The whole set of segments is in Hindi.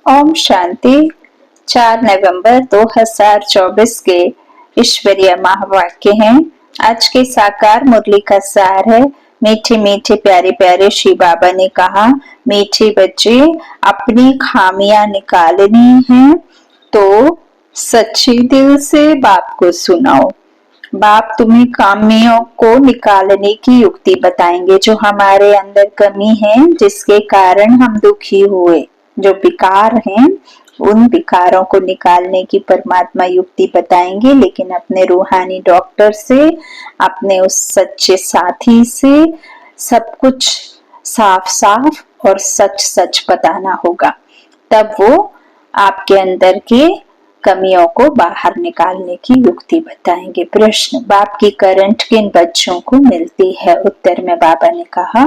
ओम शांति। 4 नवंबर 2024 के ईश्वरीय महावाक्य हैं। आज के साकार मुरली का सार है। मीठे मीठे प्यारे प्यारे श्री बाबा ने कहा, मीठे बच्चे, अपनी खामियां निकालनी है तो सच्चे दिल से बाप को सुनाओ। बाप तुम्हें खामियों को निकालने की युक्ति बताएंगे, जो हमारे अंदर कमी है, जिसके कारण हम दुखी हुए, जो विकार हैं, उन विकारों को निकालने की परमात्मा युक्ति बताएंगे। लेकिन अपने रूहानी डॉक्टर से, अपने उस सच्चे साथी से सब कुछ साफ साफ और सच सच बताना होगा, तब वो आपके अंदर के कमियों को बाहर निकालने की युक्ति बताएंगे। प्रश्न, बाप की करंट किन बच्चों को मिलती है? उत्तर में बाबा ने कहा,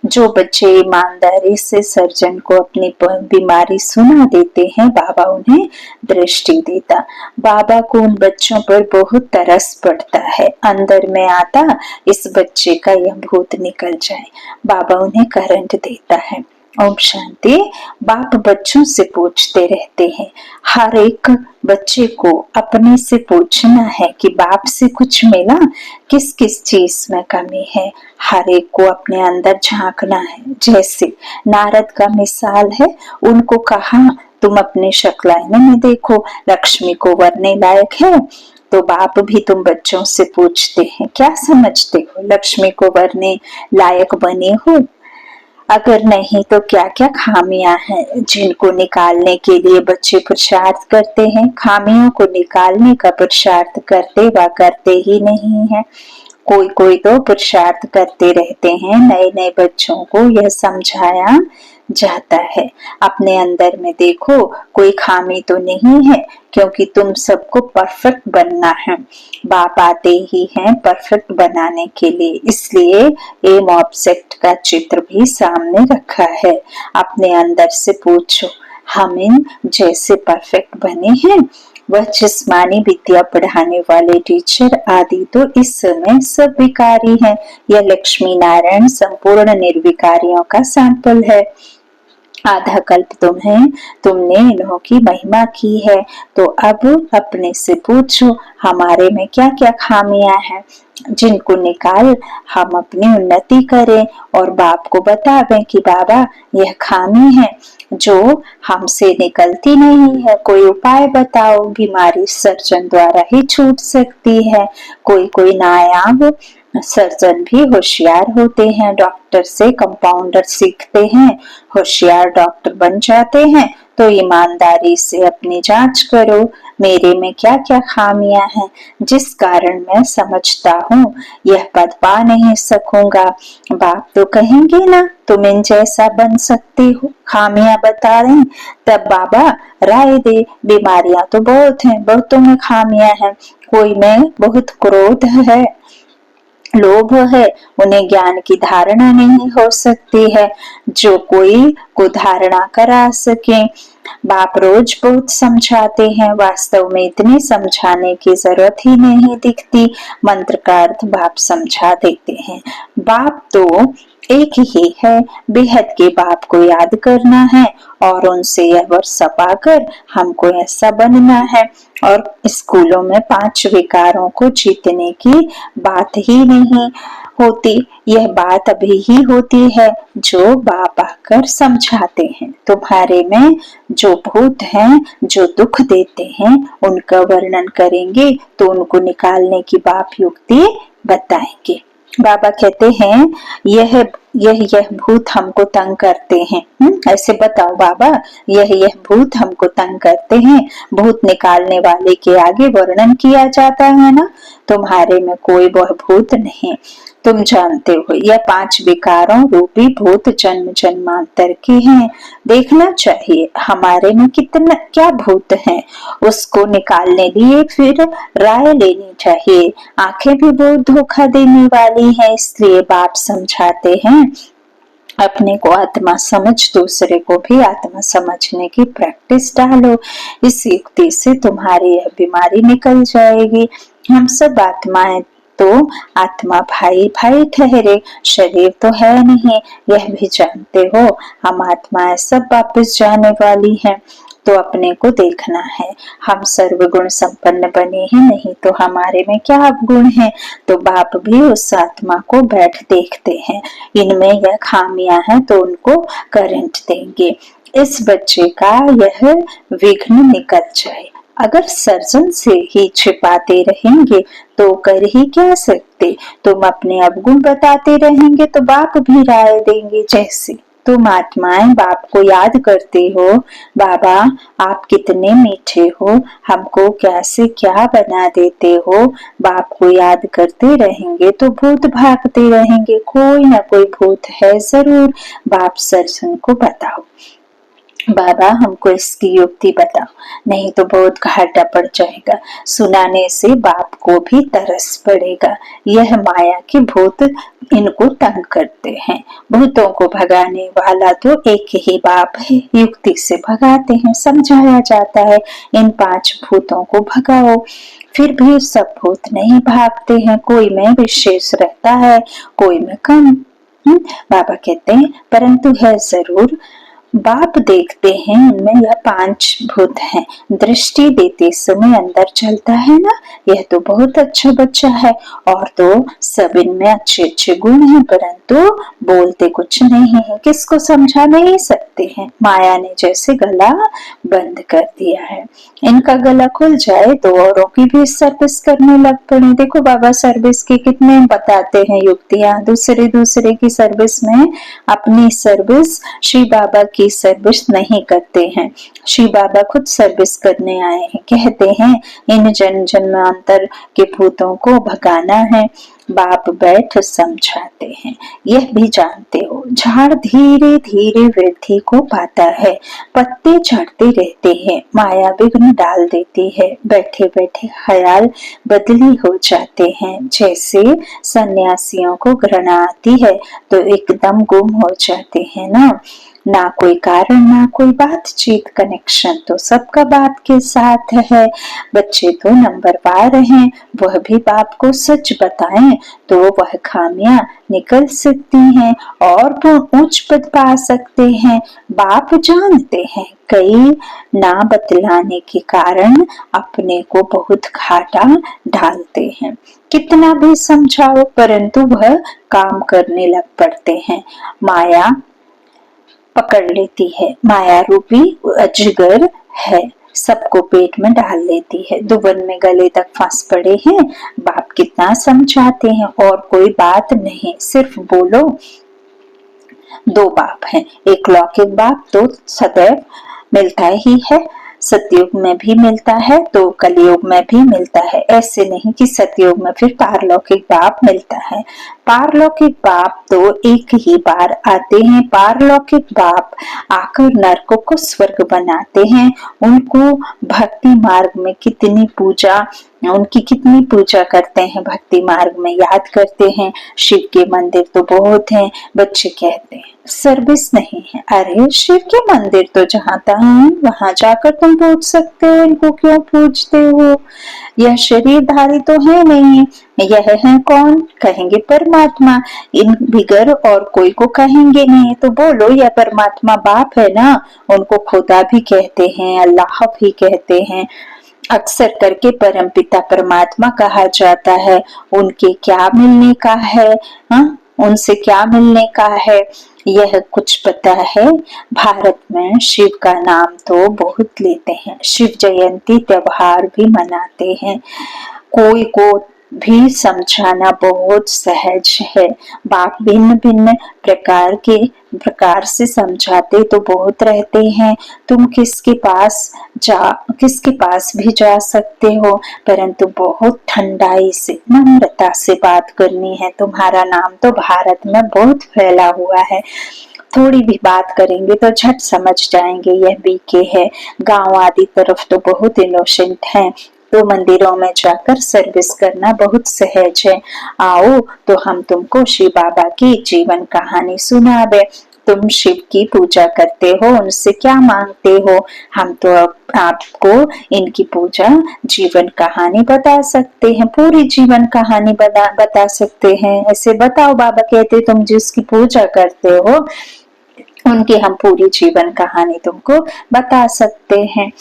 जो बच्चे ईमानदारी से सर्जन को अपनी बीमारी सुना देते हैं, बाबा उन्हें दृष्टि देता। बाबा को उन बच्चों पर बहुत तरस पड़ता है। अंदर में आता, इस बच्चे का यह भूत निकल जाए। बाबा उन्हें करंट देता है। ओम शांति। बाप बच्चों से पूछते रहते हैं। हर एक बच्चे को अपने से पूछना है कि बाप से कुछ मिला, किस किस चीज में कमी है। हर एक को अपने अंदर झांकना है। जैसे नारद का मिसाल है, उनको कहा, तुम अपने शक्लायन में देखो, लक्ष्मी को वरने लायक है। तो बाप भी तुम बच्चों से पूछते हैं, क्या समझते हो? लक्ष्मी को वरने लायक बने हो? अगर नहीं तो क्या क्या खामियां हैं, जिनको निकालने के लिए बच्चे पुरुषार्थ करते हैं। खामियों को निकालने का पुरुषार्थ करते व करते ही नहीं है। कोई कोई तो पुरुषार्थ करते रहते हैं। नए नए बच्चों को यह समझाया जाता है, अपने अंदर में देखो, कोई खामी तो नहीं है, क्योंकि तुम सबको परफेक्ट बनना है। बाप आते ही हैं परफेक्ट बनाने के लिए, इसलिए एम ऑब्जेक्ट का चित्र भी सामने रखा है। अपने अंदर से पूछो, हम इन जैसे परफेक्ट बने हैं? वह जिस्मानी विद्या पढ़ाने वाले टीचर आदि तो इस समय सब विकारी हैं। यह लक्ष्मी नारायण संपूर्ण निर्विकारियों का सैंपल है। आधा कल्प तुमने इन्हों की महिमा की है, तो अब अपने से पूछो, हमारे में क्या क्या खामियां हैं, जिनको निकाल हम अपनी उन्नति करें और बाप को बतावें कि बाबा यह खामी है जो हमसे निकलती नहीं है, कोई उपाय बताओ। बीमारी सर्जन द्वारा ही छूट सकती है। कोई नायाब सर्जन भी होशियार होते हैं। डॉक्टर से कंपाउंडर सीखते हैं, होशियार डॉक्टर बन जाते हैं। तो ईमानदारी से अपनी जांच करो, मेरे में क्या क्या खामियां हैं, जिस कारण मैं समझता हूँ यह पद पा नहीं सकूंगा। बाप तो कहेंगे ना, तुम इन जैसा बन सकते हो। खामियां बता रहे, तब बाबा राय दे। बीमारियां तो बहुत हैं, बहुतों में खामियां हैं। कोई में बहुत क्रोध है, लोभ है, उन्हें ज्ञान की धारणा नहीं हो सकती है, जो कोई को धारणा करा सके। बाप रोज बहुत समझाते हैं, वास्तव में इतनी समझाने की जरूरत ही नहीं दिखती। मंत्र का अर्थ बाप समझा देते हैं। बाप तो एक ही है। बेहद के बाप को याद करना है और उनसे यह वर्षा पाकर हमको ऐसा बनना है। और स्कूलों में 5 विकारों को जीतने की बात ही नहीं होती, यह बात अभी ही होती है जो बाप आकर समझाते हैं। तुम्हारे में जो भूत हैं, जो दुख देते हैं, उनका वर्णन करेंगे तो उनको निकालने की बाप युक्ति बताएंगे। बाबा कहते हैं, यह भूत हमको तंग करते हैं। ऐसे बताओ बाबा, यह भूत हमको तंग करते हैं। भूत निकालने वाले के आगे वर्णन किया जाता है ना। तुम्हारे में कोई वह भूत नहीं। तुम जानते हो, यह 5 विकारों रूपी भूत जन्म जन्मांतर के हैं। देखना चाहिए हमारे में कितना क्या भूत हैं, उसको निकालने लिए फिर राय लेनी चाहिए। आंखें भी बहुत धोखा देने वाली हैं, इसलिए बाप समझाते हैं, अपने को आत्मा समझ, दूसरे को भी आत्मा समझने की प्रैक्टिस डालो। इस युक्ति से तुम्हारी यह बीमारी निकल जाएगी। हम सब आत्माएं तो आत्मा भाई भाई ठहरे, शरीर तो है नहीं, यह भी जानते हो। हम आत्माएं सब वापस जाने वाली हैं, तो अपने को देखना है। हम सर्वगुण संपन्न बने ही नहीं तो हमारे में क्या अवगुण है। तो बाप भी उस आत्मा को बैठ देखते हैं, इनमें यह खामियां हैं तो उनको करंट देंगे, इस बच्चे का यह विघ्न निकल जाए। अगर सर्जन से ही छिपाते रहेंगे तो कर ही क्या सकते। तुम अपने अवगुण बताते रहेंगे तो बाप भी राय देंगे। जैसे तुम आत्माएं बाप को याद करते हो, बाबा आप कितने मीठे हो, हमको कैसे क्या बना देते हो। बाप को याद करते रहेंगे तो भूत भागते रहेंगे, कोई ना कोई भूत है जरूर। बाप सर्जन को बताओ, बाबा हमको इसकी युक्ति बताओ, नहीं तो बहुत घाटा पड़ जाएगा। सुनाने से बाप को भी तरस पड़ेगा। यह माया के भूत इनको तंग करते हैं। भूतों को भगाने वाला तो एक ही बाप है, युक्ति से भगाते हैं, समझाया जाता है इन 5 भूतों को भगाओ। फिर भी सब भूत नहीं भागते हैं, कोई में विशेष रहता है, कोई में कम। बाबा कहते हैं परंतु है जरूर। बाप देखते हैं इनमें यह 5 भूत हैं। दृष्टि देते समय अंदर चलता है ना, यह तो बहुत अच्छा बच्चा है, और तो सब इनमें अच्छे अच्छे गुण हैं, परंतु बोलते कुछ नहीं है, किसको समझा नहीं सकते हैं। माया ने जैसे गला बंद कर दिया है। इनका गला खुल जाए तो औरों की भी सर्विस करने लग पड़े। देखो बाबा सर्विस की कितने बताते हैं युक्तियां, दूसरे की सर्विस में अपनी सर्विस श्री बाबा की सर्विस नहीं करते हैं। श्री बाबा खुद सर्विस करने आए हैं, कहते हैं इन जन्मांतर के भूतों को भगाना है। बाप बैठ समझाते हैं, यह भी जानते हो झाड़ धीरे धीरे वृद्धि को पाता है, पत्ते झड़ते रहते हैं, माया विघ्न डाल देती है, बैठे बैठे ख्याल बदली हो जाते हैं। जैसे सन्यासियों को घृणा आती है तो एकदम गुम हो जाते हैं ना कोई कारण ना कोई बातचीत, कनेक्शन तो सबका बाप के साथ है। बच्चे तो नंबरवार हैं, वह भी बाप को सच बताएं तो वह खामियां निकल सकती हैं और वो उच्च पद पा सकते हैं। बाप जानते हैं कई ना बतलाने के कारण अपने को बहुत घाटा डालते हैं। कितना भी समझाओ परंतु वह काम करने लग पड़ते हैं। माया पकड़ लेती है, माया रूपी अजगर है, सबको पेट में डाल लेती है। दुबन में गले तक फंस पड़े हैं। बाप कितना समझाते हैं और कोई बात नहीं, सिर्फ बोलो। 2 बाप हैं, एक लौकिक बाप तो सदैव मिलता ही है, सतयुग में भी मिलता है तो कलयुग में भी मिलता है। ऐसे नहीं कि सतयुग में फिर पारलौकिक बाप मिलता है। पारलौकिक बाप तो एक ही बार आते हैं। पारलौकिक बाप आकर नरकों को स्वर्ग बनाते हैं। उनको भक्ति मार्ग में कितनी पूजा, उनकी कितनी पूजा करते हैं, भक्ति मार्ग में याद करते हैं। शिव के मंदिर तो बहुत हैं। बच्चे कहते हैं सर्विस नहीं है। अरे शिव के मंदिर तो जहाँ तहाँ वहां जाकर तुम पूछ सकते हो, इनको क्यों पूछते हो। यह शरीरधारी तो है नहीं, यह है कौन, कहेंगे परमात्मा। इन बिगर और कोई को कहेंगे नहीं तो बोलो यह परमात्मा बाप है ना। उनको खुदा भी कहते हैं, अल्लाह भी कहते हैं, अक्सर करके परमपिता परमात्मा कहा जाता है। उनके क्या मिलने का है, उनसे क्या मिलने का है, यह कुछ पता है। भारत में शिव का नाम तो बहुत लेते हैं, शिव जयंती त्योहार भी मनाते हैं। कोई को भी समझाना बहुत सहज है। बाप भिन्न भिन्न प्रकार से समझाते तो बहुत रहते हैं। तुम किसके पास भी जा सकते हो, परंतु बहुत ठंडाई से नम्रता से बात करनी है। तुम्हारा नाम तो भारत में बहुत फैला हुआ है, थोड़ी भी बात करेंगे तो झट समझ जाएंगे यह बीके है। गांव आदि तरफ तो बहुत इनोसेंट है, तो मंदिरों में जाकर सर्विस करना बहुत सहज है। आओ तो हम तुमको श्री बाबा की जीवन कहानी सुनावे। तुम शिव की पूजा करते हो, उनसे क्या मांगते हो? हम तो अब आपको इनकी पूजा जीवन कहानी बता सकते हैं, पूरी जीवन कहानी बता सकते हैं। ऐसे बताओ, बाबा कहते तुम जिसकी पूजा करते हो उनकी हम पूरी जीवन कहानी तुमको बता सकते हैं।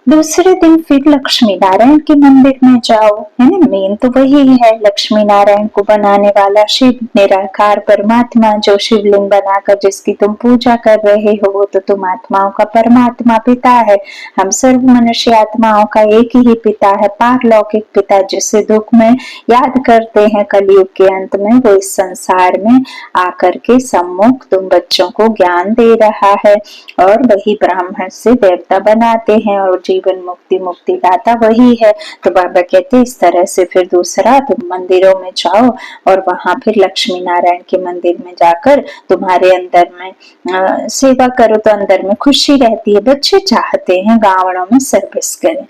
दूसरे दिन फिर लक्ष्मी नारायण के मंदिर में जाओ, है ना, मेन तो वही है, लक्ष्मी नारायण को बनाने वाला शिव निराकार परमात्मा, जो शिवलिंग बनाकर जिसकी तुम पूजा कर रहे हो वो तो तुम आत्माओं का परमात्मा पिता है। हम सर्व मनुष्य आत्माओं का एक ही पिता है, पारलौकिक पिता, जिसे दुख में याद करते हैं कलयुग के अंत में, वो इस संसार में आकर के सम्मुख तुम बच्चों को ज्ञान दे रहा है और वही ब्राह्मण से देवता बनाते हैं और जीवन मुक्ति दाता वही है। तो बाबा कहते इस तरह से फिर दूसरा तुम मंदिरों में जाओ और वहां फिर लक्ष्मी नारायण के मंदिर में जाकर तुम्हारे अंदर में सेवा करो तो अंदर में खुशी रहती है। बच्चे चाहते हैं गाँवों में सर्विस करें,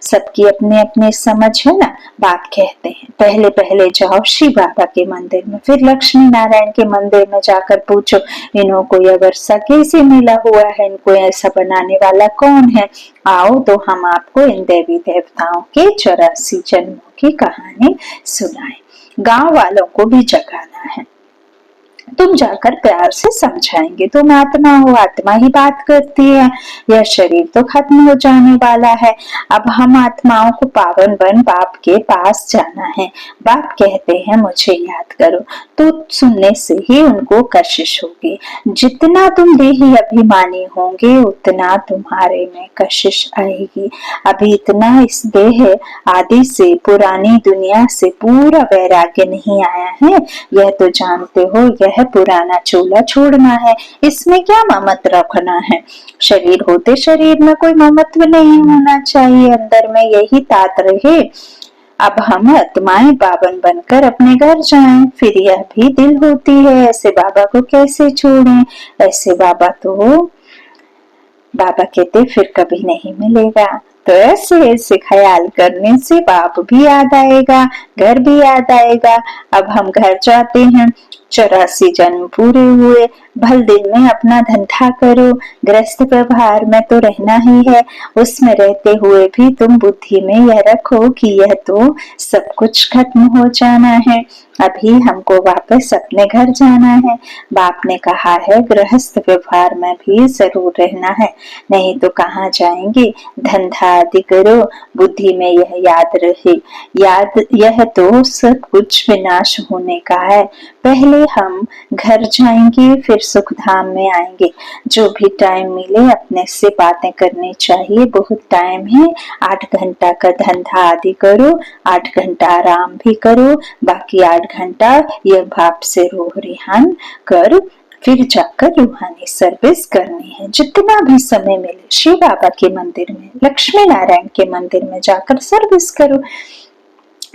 सबकी अपनी अपनी समझ है ना। बाप कहते हैं पहले पहले जाओ शिव बाबा के मंदिर में, फिर लक्ष्मी नारायण के मंदिर में जाकर पूछो इन्हों कोई अगर सगे से मिला हुआ है, इनको ऐसा बनाने वाला कौन है, आओ तो हम आपको इन देवी देवताओं के 84 जन्मों की कहानी सुनाएं। गांव वालों को भी जगाना है, तुम जाकर प्यार से समझाएंगे, तुम आत्मा हो, आत्मा ही बात करती है, यह शरीर तो खत्म हो जाने वाला है। अब हम आत्माओं को पावन बन बाप के पास जाना है। बाप कहते हैं मुझे याद करो, तो सुनने से ही उनको कशिश होगी। जितना तुम देही अभिमानी होंगे उतना तुम्हारे में कशिश आएगी। अभी इतना इस देह आदि से, पुरानी दुनिया से पूरा वैराग्य नहीं आया है, यह तो जानते हो यह पुराना चूल्हा छोड़ना है, इसमें क्या ममत्व रखना है। शरीर होते शरीर में कोई ममत्व नहीं होना चाहिए, अंदर में यही तात रहे। अब हम आत्माएं पावन बनकर अपने घर जाएं, फिर यह भी दिल होती है, ऐसे बाबा को कैसे छोड़ें। ऐसे बाबा तो बाबा कहते फिर कभी नहीं मिलेगा। तो ऐसे ऐसे ख्याल करने से बाप भी याद आएगा, घर भी याद आएगा। अब हम घर जाते हैं, 84 जन्म पूरे हुए, भल दिन में अपना धंधा करो, गृहस्थ व्यवहार में तो रहना ही है, उसमें रहते हुए भी तुम बुद्धि में यह रखो कि यह तो सब कुछ खत्म हो जाना है, अभी हमको वापस अपने घर जाना है। बाप ने कहा है गृहस्थ व्यवहार में भी जरूर रहना है, नहीं तो कहाँ जाएंगे। धंधा आदि करो, बुद्धि में यह याद रहे, याद यह तो सब कुछ विनाश होने का है। पहले हम घर जाएंगे फिर सुख धाम में आएंगे। जो भी टाइम मिले अपने से बातें करनी चाहिए, बहुत टाइम है, 8 घंटा का धंधा आदि करो, 8 घंटा आराम भी करो, बाकी 8 घंटा यह भाप से रूह रिहान कर फिर जाकर रूहानी सर्विस करनी है। जितना भी समय मिले शिव बाबा के मंदिर में, लक्ष्मी नारायण के मंदिर में जाकर सर्विस करो।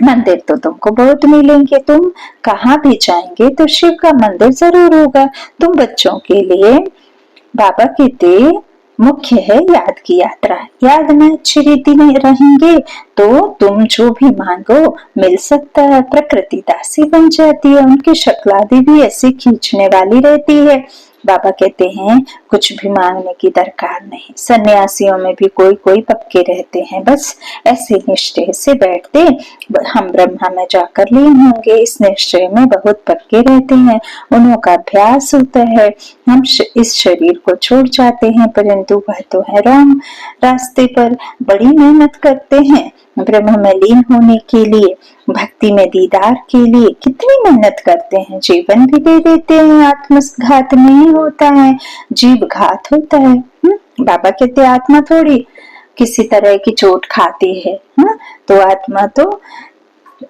मंदिर तो तुमको बहुत मिलेंगे, तुम कहाँ भी जाएंगे तो शिव का मंदिर जरूर होगा। तुम बच्चों के लिए बाबा कहते मुख्य है याद की यात्रा। याद में अच्छी रीति में रहेंगे तो तुम जो भी मांगो मिल सकता है। प्रकृति दासी बन जाती है, उनकी शक्ल आदि भी ऐसी खींचने वाली रहती है। बाबा कहते हैं कुछ भी मांगने की दरकार नहीं। सन्यासियों में भी कोई कोई पक्के रहते हैं, बस ऐसे निश्चय से बैठते हम ब्रह्मा में जाकर लीन होंगे, इस निश्चय में बहुत पक्के रहते हैं, उन्हों का अभ्यास होता है। हम इस शरीर को छोड़ जाते हैं, परंतु वह तो है रॉन्ग रास्ते पर, बड़ी मेहनत करते हैं ब्रह्म में लीन होने के लिए, भक्ति में दीदार के लिए कितनी मेहनत करते हैं, जीवन भी दे देते हैं। आत्मघात नहीं होता है, जीव घात होता है। बाबा कहते आत्मा थोड़ी किसी तरह की चोट खाती है, तो आत्मा तो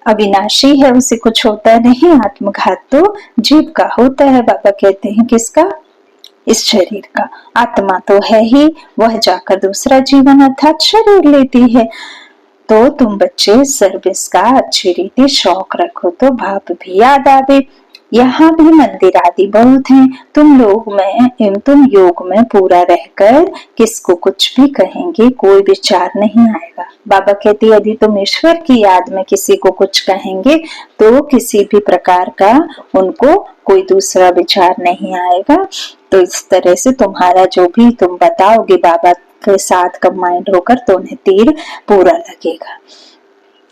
अविनाशी है, उसे कुछ होता नहीं। आत्मघात तो जीव का होता है। बाबा कहते हैं किसका? इस शरीर का। आत्मा तो है ही, वह जाकर दूसरा जीवन अर्थात शरीर लेती है। तो तुम बच्चे सर्विस का अच्छी रीति शौक रखो तो भाप भी याद आवे। यहाँ भी मंदिर आदि बहुत हैं, तुम योग में पूरा रहकर किसको कुछ भी कहेंगे कोई विचार नहीं आएगा। बाबा कहते यदि तुम ईश्वर की याद में किसी को कुछ कहेंगे तो किसी भी प्रकार का उनको कोई दूसरा विचार नहीं आएगा। तो इस तरह से तुम्हारा जो भी तुम बताओगे बाबा के साथ कंबाइंड होकर तो उन्हें तीर पूरा लगेगा।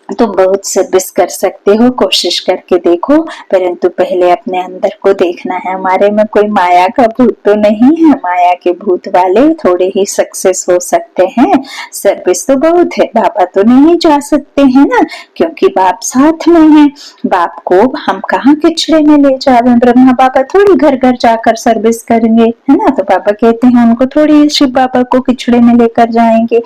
तुम बहुत सर्विस कर सकते हो, कोशिश करके देखो, परंतु पहले अपने अंदर को देखना है। हमारे में कोई माया का भूत तो नहीं है, माया के भूत वाले थोड़े ही सक्सेस हो सकते हैं, सर्विस तो बहुत है। बाबा तो नहीं जा सकते हैं ना, क्योंकि बाप साथ में है। बाप को हम कहाँ किचड़े में ले जावे, ब्रह्मा बाबा थोड़ी घर घर जाकर सर्विस करेंगे, है ना। तो बाबा कहते हैं उनको थोड़ी शिव बाबा को किचड़े में लेकर जाएंगे,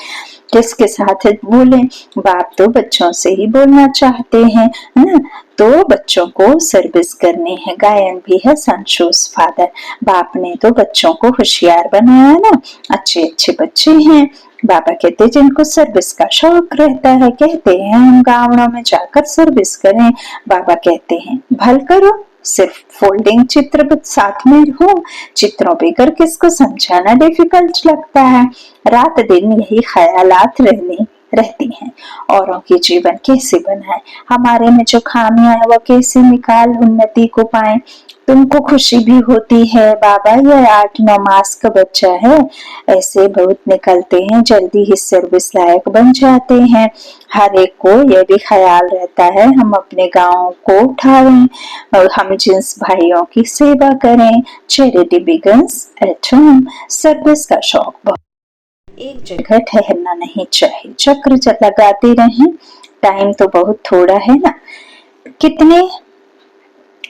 किसके साथ बोले। बाप तो बच्चों से ही बोलना चाहते हैं, है ना। तो बच्चों को सर्विस करनी है, गायन भी है सनशोस फादर। बाप ने तो बच्चों को होशियार बनाया ना, अच्छे अच्छे बच्चे हैं। बाबा कहते जिनको सर्विस का शौक रहता है, कहते हैं हम गाँवों में जाकर सर्विस करें। बाबा कहते हैं भल करो, सिर्फ फोल्डिंग चित्र साथ में हो, चित्रों पे कर किसको समझाना डिफिकल्ट लगता है। रात दिन यही ख्यालात रहती हैं, औरों के जीवन कैसे बनाए, हमारे में जो खामियां है वो कैसे निकाल उन्नति को पाए। तुमको खुशी भी होती है बाबा ये 8-9 मास का बच्चा है, ऐसे बहुत निकलते हैं, जल्दी ही सर्विस लायक बन जाते हैं। हर एक को यह भी ख्याल रहता है हम अपने गांव को उठाएं और हम जिन्स भाइयों की सेवा करें। Charity begins at home. Service का शौक बहुत, एक जगह ठहरना नहीं चाहिए, चक्र लगाते रहें। टाइम तो बहुत थोड़ा है ना। कितने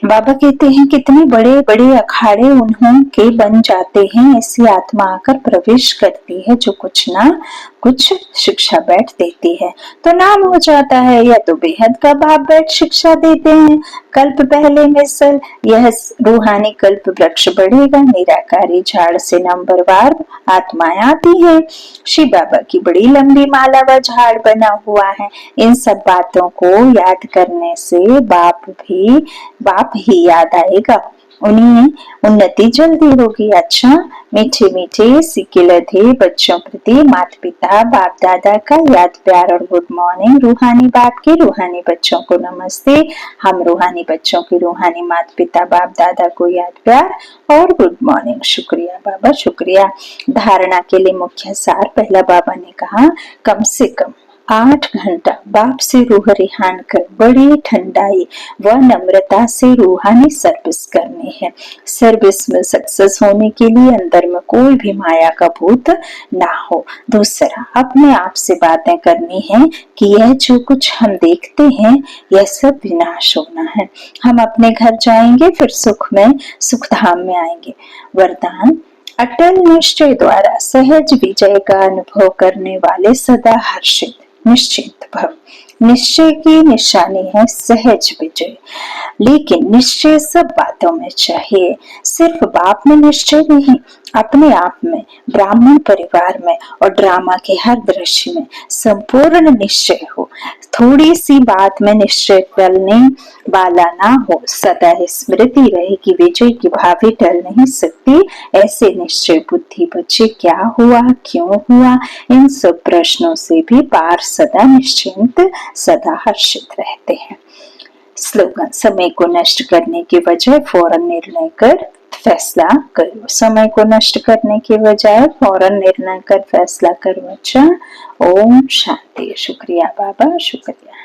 बाबा कहते हैं कितने बड़े बड़े अखाड़े उन्हों के बन जाते हैं, ऐसी आत्मा आकर प्रवेश करती है जो कुछ ना कुछ शिक्षा बैठ देती है, तो नाम हो जाता है। या तो बेहद का बाप बैठ शिक्षा देते हैं, कल्प पहले मिसल, यह रूहानी कल्प वृक्ष बढ़ेगा, निराकारी झाड़ से नंबरवार आत्माएं आती है। शिव बाबा की बड़ी लंबी माला व झाड़ बना हुआ है। इन सब बातों को याद करने से बाप ही याद आएगा, उन्हें उन्नति जल्दी होगी। अच्छा, मीठे मीठे सिकिलधे बच्चों प्रति माता पिता बाप दादा का याद प्यार और गुड मॉर्निंग। रूहानी बाप के रूहानी बच्चों को नमस्ते। हम रूहानी बच्चों के रूहानी माता पिता बाप दादा को याद प्यार और गुड मॉर्निंग। शुक्रिया बाबा, शुक्रिया। धारणा के लिए मुख्य सार, पहला बाबा ने कहा कम से कम 8 घंटा बाप से रूह रिहान कर बड़ी ठंडाई व नम्रता से रूहानी सर्विस करनी है। सर्विस में सक्सेस होने के लिए अंदर में कोई भी माया का भूत ना हो। दूसरा, अपने आप से बातें करनी है कि यह जो कुछ हम देखते हैं यह सब विनाश होना है। हम अपने घर जाएंगे, फिर सुख में सुख धाम में आएंगे। वरदान, अटल निश्चय द्वारा सहज विजय का अनुभव करने वाले सदा हर्षित निश्चिंत भव। निश्चय की निशानी है सहज विजय, लेकिन निश्चय सब बातों में चाहिए, सिर्फ बाप में निश्चय नहीं, अपने आप में, ब्राह्मण परिवार में और ड्रामा के हर दृश्य में संपूर्ण निश्चय हो। थोड़ी सी बात में निश्चय टलने वाला ना हो, सदा स्मृति रहे कि विजय की भावी टल नहीं सकती। ऐसे निश्चय बुद्धि बच्चे क्या हुआ, क्यों हुआ, इन सब प्रश्नों से भी पार सदा निश्चिंत, सदा हर्षित रहते हैं। स्लोगन, समय को नष्ट करने के बजाय फौरन निर्णय कर फैसला करो। समय को नष्ट करने के बजाय फौरन निर्णय कर फैसला करो। अच्छा, ओम शांति। शुक्रिया बाबा, शुक्रिया।